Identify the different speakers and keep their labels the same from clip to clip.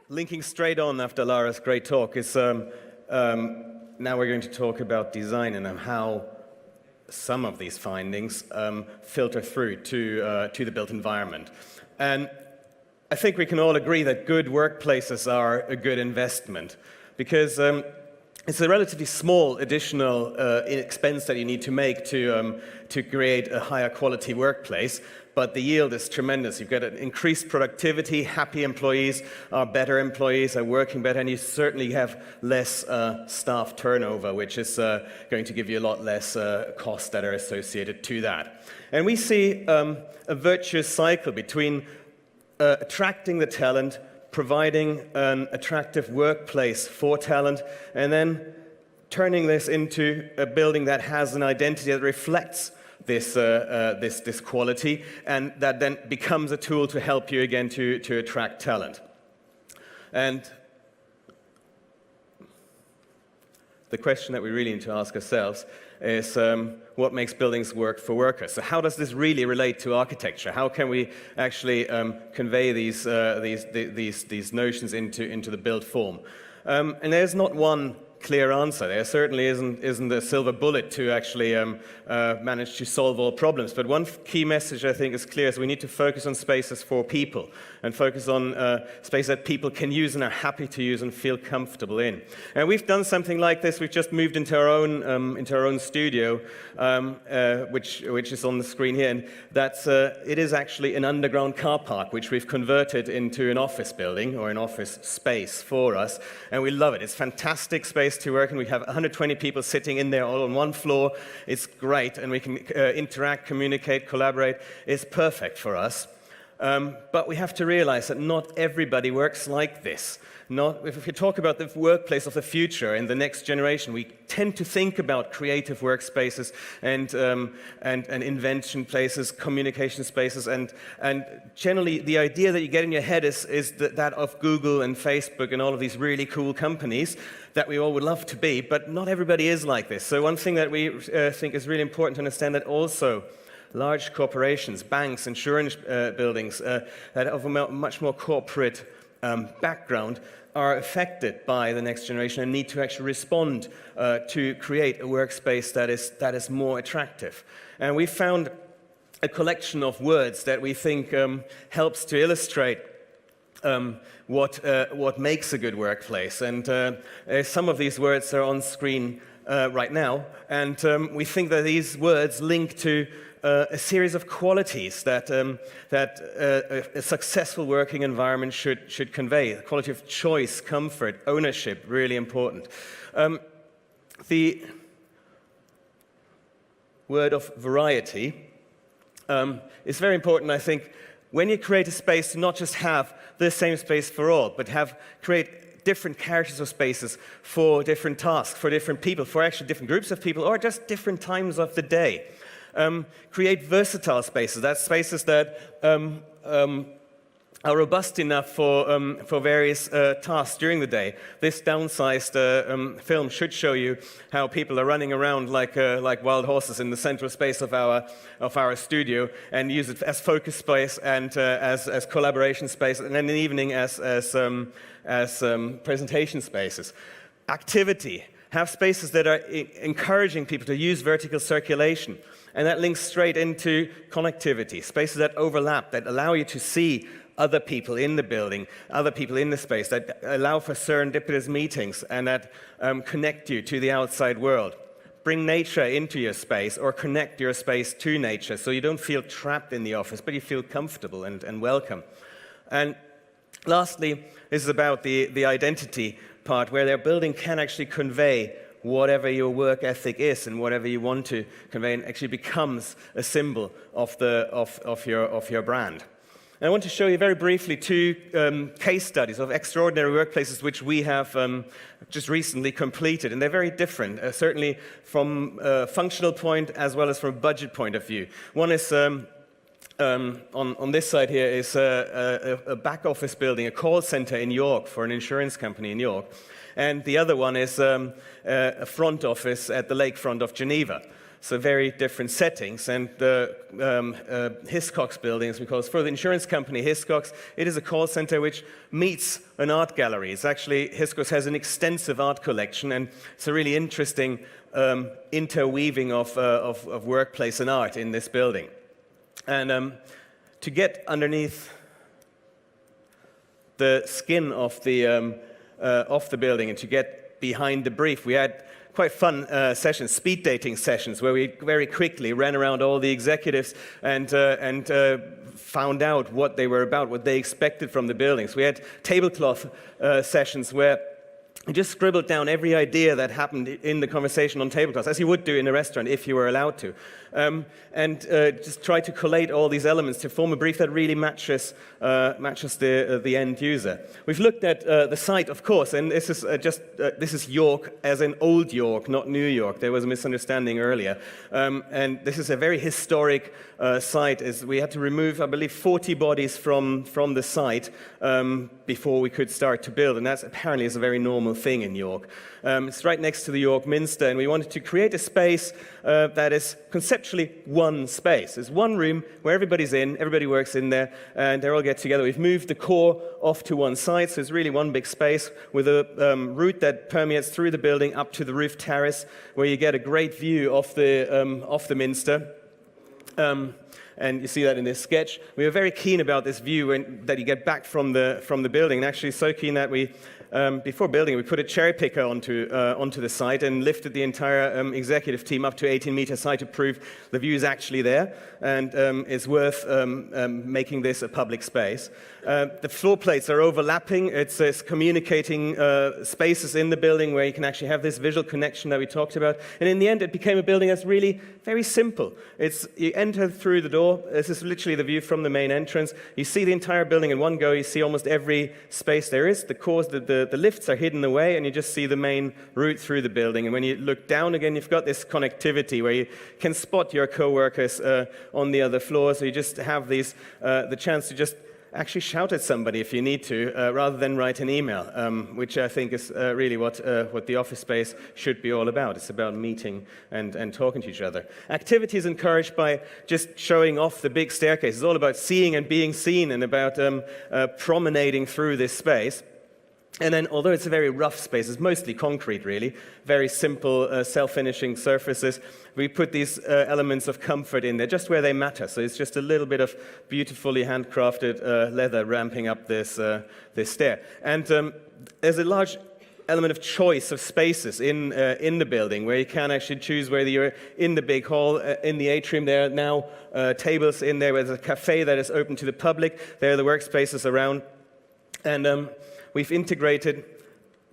Speaker 1: linking straight on after Lara's great talk is now we're going to talk about design and how some of these findings filter through to the built environment. And I think we can all agree that good workplaces are a good investment because it's a relatively small additional expense that you need to make to create a higher quality workplace, but the yield is tremendous. You've got an increased productivity, happy employees are better employees, are working better, and you certainly have less staff turnover, which is going to give you a lot less costs that are associated to that. And we see a virtuous cycle between attracting the talent, providing an attractive workplace for talent, and then turning this into a building that has an identity that reflects this quality, and that then becomes a tool to help you again to attract talent. And the question that we really need to ask ourselves is what makes buildings work for workers? So how does this really relate to architecture? How can we actually convey these notions into the built form? And there's not one clear answer. There certainly isn't a silver bullet to actually manage to solve all problems. But one key message I think is clear is we need to focus on spaces for people and focus on space that people can use and are happy to use and feel comfortable in. And we've done something like this. We've just moved into our own studio, which is on the screen here. And that's it is actually an underground car park, which we've converted into an office building or an office space for us. And we love it. It's fantastic space to work, and we have 120 people sitting in there all on one floor. It's great, and we can interact, communicate, collaborate. It's perfect for us. But we have to realize that not everybody works like this. If you talk about the workplace of the future and the next generation, we tend to think about creative workspaces and invention places, communication spaces, and generally the idea that you get in your head is that of Google and Facebook and all of these really cool companies that we all would love to be, but not everybody is like this. So one thing that we think is really important to understand that also large corporations, banks, insurance buildings that have a much more corporate background are affected by the next generation and need to actually respond to create a workspace that is more attractive. And we found a collection of words that we think helps to illustrate what makes a good workplace. And some of these words are on screen right now, and we think that these words link to a series of qualities that a successful working environment should convey. The quality of choice, comfort, ownership, really important. The word of variety is very important, I think, when you create a space to not just have the same space for all, but create different characters of spaces for different tasks, for different people, for actually different groups of people, or just different times of the day. Create versatile spaces. That's spaces that are robust enough for various tasks during the day. This downsized film should show you how people are running around like wild horses in the central space of our studio, and use it as focus space and as collaboration space, and then in the evening as presentation spaces. Activity. Have spaces that are encouraging people to use vertical circulation. And that links straight into connectivity, spaces that overlap, that allow you to see other people in the building, other people in the space, that allow for serendipitous meetings and that connect you to the outside world. Bring nature into your space or connect your space to nature so you don't feel trapped in the office, but you feel comfortable and welcome. And lastly, this is about the identity part, where their building can actually convey whatever your work ethic is and whatever you want to convey, and actually becomes a symbol of your brand. And I want to show you very briefly two case studies of extraordinary workplaces which we have just recently completed, and they're very different, certainly from a functional point as well as from a budget point of view. One is on this side here is a back office building, a call center in York for an insurance company in York. And the other one is a front office at the lakefront of Geneva. So very different settings. And the Hiscox building, as we call it, for the insurance company Hiscox, it is a call center which meets an art gallery. It's actually, Hiscox has an extensive art collection, and it's a really interesting interweaving of workplace and art in this building. And to get underneath the skin of the building and to get behind the brief, we had quite fun sessions, speed dating sessions, where we very quickly ran around all the executives and found out what they were about, what they expected from the buildings. We had tablecloth sessions where we just scribbled down every idea that happened in the conversation on tablecloths, as you would do in a restaurant if you were allowed to. And just try to collate all these elements to form a brief that really matches the end user. We've looked at the site, of course, and this is this is York, as in Old York, not New York. There was a misunderstanding earlier. And this is a very historic site. We had to remove, I believe, 40 bodies from the site before we could start to build, and that apparently is a very normal thing in York. It's right next to the York Minster, and we wanted to create a space that is conceptually one space. There's one room where everybody's in, everybody works in there, and they all get together. We've moved the core off to one side, so it's really one big space with a route that permeates through the building up to the roof terrace, where you get a great view of the Minster. And you see that in this sketch. We were very keen about this view that you get back from the building, and actually so keen that we, before building, we put a cherry picker onto the site and lifted the entire executive team up to 18-meter height to prove the view is actually there, and it's worth making this a public space. The floor plates are overlapping. It's communicating spaces in the building where you can actually have this visual connection that we talked about. And in the end, it became a building that's really very simple. You enter through the door. This is literally the view from the main entrance. You see the entire building in one go. You see almost every space there is. The lifts are hidden away, and you just see the main route through the building. And when you look down again, you've got this connectivity where you can spot your co-workers on the other floor. So you just have the chance to just actually shout at somebody if you need to, rather than write an email, which I think is really what the office space should be all about. It's about meeting and talking to each other. Activity is encouraged by just showing off the big staircase. It's all about seeing and being seen, and about promenading through this space. And then, although it's a very rough space, it's mostly concrete, really, very simple self-finishing surfaces, we put these elements of comfort in there just where they matter. So it's just a little bit of beautifully handcrafted leather ramping up this stair. And there's a large element of choice of spaces in the building, where you can actually choose whether you're in the big hall, in the atrium. There are now tables in there. There's a cafe that is open to the public. There are the workspaces around. And we've integrated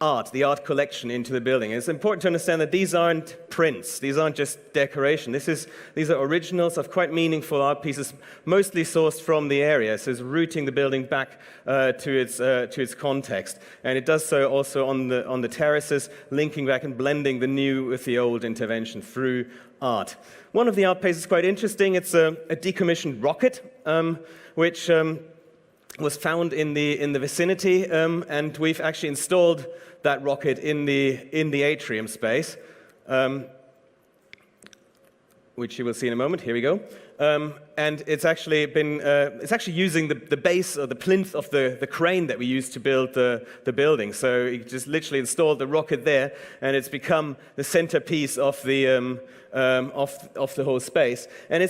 Speaker 1: the art collection into the building. It's important to understand that these aren't prints. These aren't just decoration. These are originals of quite meaningful art pieces, mostly sourced from the area. So it's rooting the building back to its context. And it does so also on the terraces, linking back and blending the new with the old intervention through art. One of the art pieces is quite interesting. It's a decommissioned rocket, which was found in the vicinity, and we've actually installed that rocket in the atrium space, which you will see in a moment. Here we go. And it's actually using the base or the plinth of the crane that we used to build the building. So you just literally installed the rocket there, and it's become the centerpiece of the whole space. And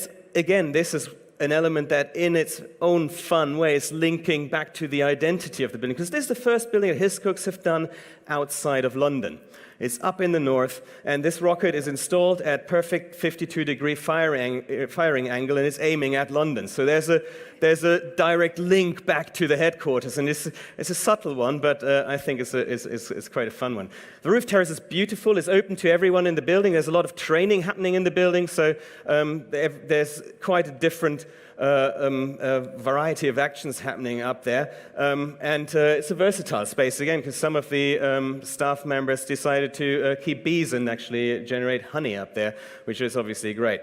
Speaker 1: this is an element that, in its own fun way, is linking back to the identity of the building, because this is the first building that Hiscox have done outside of London. It's up in the north, and this rocket is installed at perfect 52-degree firing angle, and it's aiming at London. So there's a direct link back to the headquarters, and it's a subtle one, but I think it's quite a fun one. The roof terrace is beautiful. It's open to everyone in the building. There's a lot of training happening in the building, so there's quite a different variety of actions happening up there. And it's a versatile space, again, because some of the staff members decided to keep bees and actually generate honey up there, which is obviously great.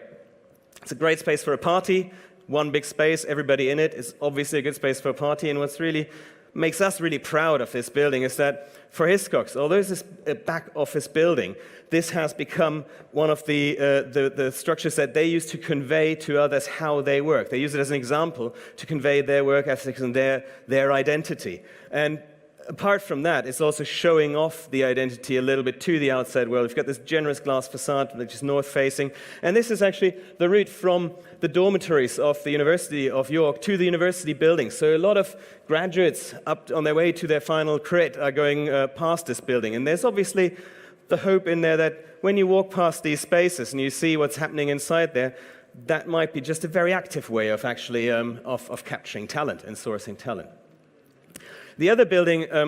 Speaker 1: It's a great space for a party. One big space, everybody in it. It's obviously a good space for a party. And what's really makes us really proud of this building is that for Hiscox, although it's this back office building, this has become one of the structures that they use to convey to others how they work. They use it as an example to convey their work ethics and their identity. And apart from that, it's also showing off the identity a little bit to the outside world. We've got this generous glass facade, which is north-facing. And this is actually the route from the dormitories of the University of York to the university building. So a lot of graduates up on their way to their final crit are going past this building. And there's obviously the hope in there that when you walk past these spaces and you see what's happening inside there, that might be just a very active way of actually of capturing talent and sourcing talent. The other building I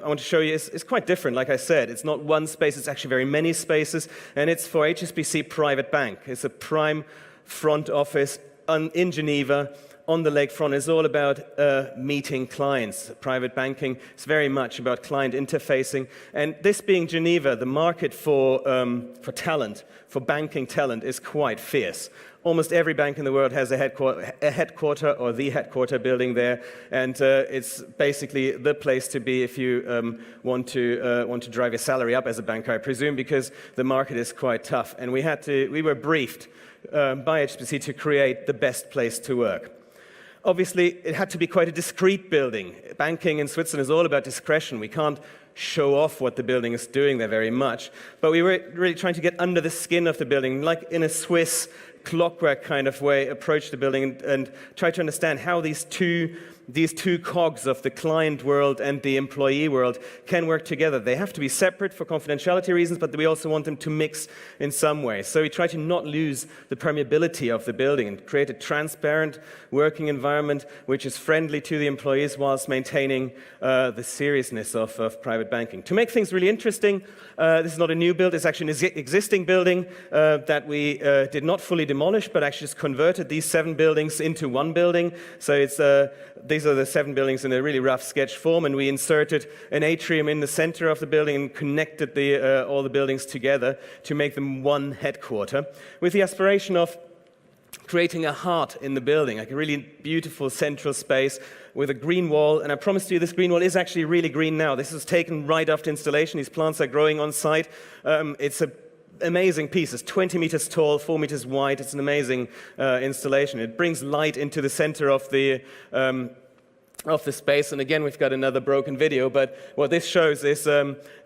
Speaker 1: want to show you is quite different. Like I said, it's not one space, it's actually very many spaces, and it's for HSBC Private Bank. It's a prime front office in Geneva on the lakefront. It's all about meeting clients. Private banking is very much about client interfacing. And this being Geneva, the market for talent, for banking talent, is quite fierce. Almost every bank in the world has a headquarter or the headquarter building there, and it's basically the place to be if you want to drive your salary up as a banker, I presume, because the market is quite tough. And we were briefed by HSBC to create the best place to work. Obviously, it had to be quite a discreet building. Banking in Switzerland is all about discretion. We can't show off what the building is doing there very much, but we were really trying to get under the skin of the building, like in a Swiss clockwork kind of way, approach the building and try to understand how these two cogs of the client world and the employee world can work together. They have to be separate for confidentiality reasons, but we also want them to mix in some way. So we try to not lose the permeability of the building and create a transparent working environment which is friendly to the employees whilst maintaining the seriousness of private banking. To make things really interesting, this is not a new build, it's actually an existing building that we did not fully demolish, but actually just converted these 7 buildings into one building. So it's these are the 7 buildings in a really rough sketch form, and we inserted an atrium in the center of the building and connected all the buildings together to make them one headquarter, with the aspiration of creating a heart in the building, like a really beautiful central space with a green wall. And I promise you, this green wall is actually really green now. This was taken right after installation. These plants are growing on site. It's an amazing piece. It's 20 meters tall, 4 meters wide. It's an amazing installation. It brings light into the center of the space. And again, we've got another broken video, but what this shows is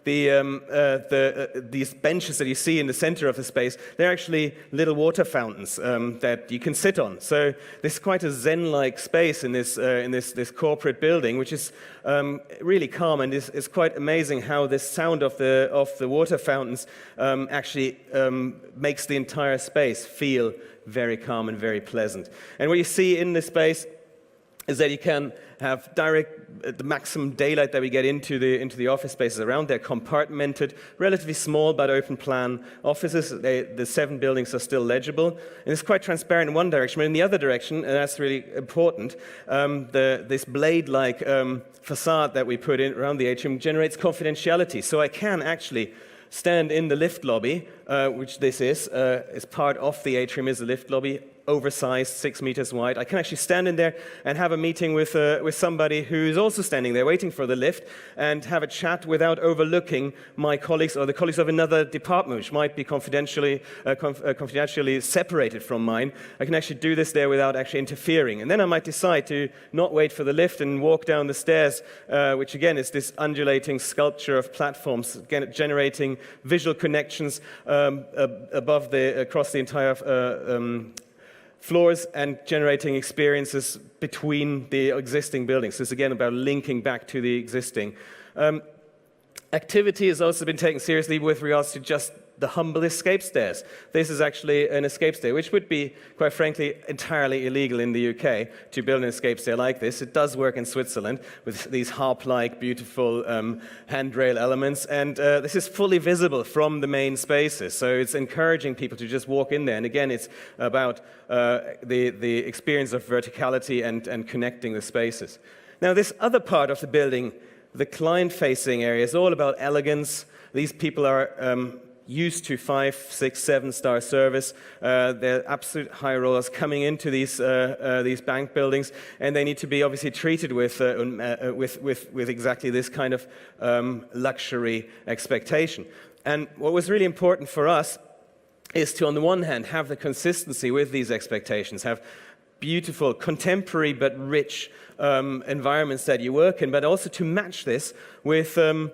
Speaker 1: these benches that you see in the center of the space, they're actually little water fountains that you can sit on. So this is quite a Zen-like space in this corporate building, which is really calm, and it's quite amazing how this sound of the water fountains actually makes the entire space feel very calm and very pleasant. And what you see in this space is that you can have the maximum daylight that we get into the office spaces around. They're compartmented, relatively small but open plan offices. The 7 buildings are still legible, and it's quite transparent in one direction, but in the other direction, and that's really important, this blade-like facade that we put in around the atrium generates confidentiality. So I can actually stand in the lift lobby, which this is part of the atrium is a lift lobby, oversized, 6 meters wide. I can actually stand in there and have a meeting with somebody who's also standing there waiting for the lift and have a chat without overlooking my colleagues or the colleagues of another department, which might be confidentially separated from mine. I can actually do this there without actually interfering. And then I might decide to not wait for the lift and walk down the stairs, which again is this undulating sculpture of platforms, again, generating visual connections across the entire floors and generating experiences between the existing buildings. So it's again about linking back to the existing. Activity has also been taken seriously with regards to just the humble escape stairs. This is actually an escape stair, which would be, quite frankly, entirely illegal in the UK to build an escape stair like this. It does work in Switzerland with these harp-like, beautiful handrail elements, and this is fully visible from the main spaces. So it's encouraging people to just walk in there. And again, it's about the experience of verticality and connecting the spaces. Now, this other part of the building, the client-facing area, is all about elegance. These people are used to 5, 6, 7-star service. They're absolute high rollers coming into these bank buildings, and they need to be obviously treated with exactly this kind of luxury expectation. And what was really important for us is to, on the one hand, have the consistency with these expectations, have beautiful, contemporary but rich environments that you work in, but also to match this with the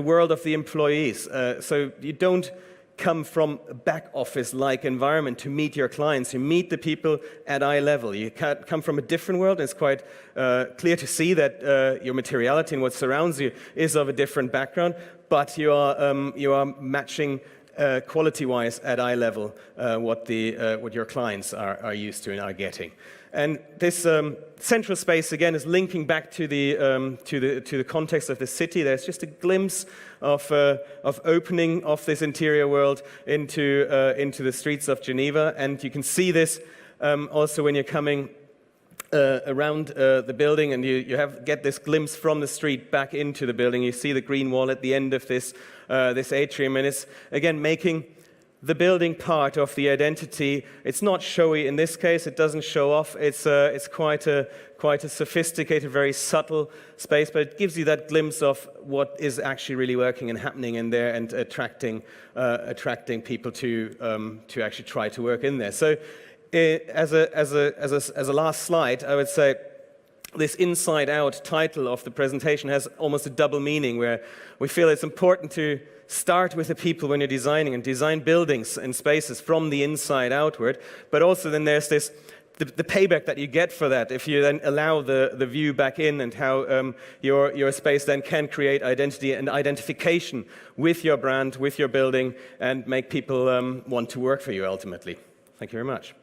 Speaker 1: world of the employees. So you don't come from a back office-like environment to meet your clients. You meet the people at eye level. You come from a different world. It's quite clear to see that your materiality and what surrounds you is of a different background, but you are matching quality-wise at eye level what your clients are used to and are getting. And this central space again is linking back to the context of the city. There's just a glimpse of opening of this interior world into the streets of Geneva, and you can see this also when you're coming around the building, and you get this glimpse from the street back into the building. You see the green wall at the end of this atrium, and it's again making the building part of the identity. It's not showy in this case. It doesn't show off. It's quite a sophisticated, very subtle space, but it gives you that glimpse of what is actually really working and happening in there, and attracting people to actually try to work in there. So, as a last slide, I would say this Inside Out title of the presentation has almost a double meaning, where we feel it's important to start with the people when you're designing, and design buildings and spaces from the inside outward, but also then there's this the payback that you get for that if you then allow the view back in, and how your space then can create identity and identification with your brand, with your building, and make people want to work for you ultimately. Thank you very much.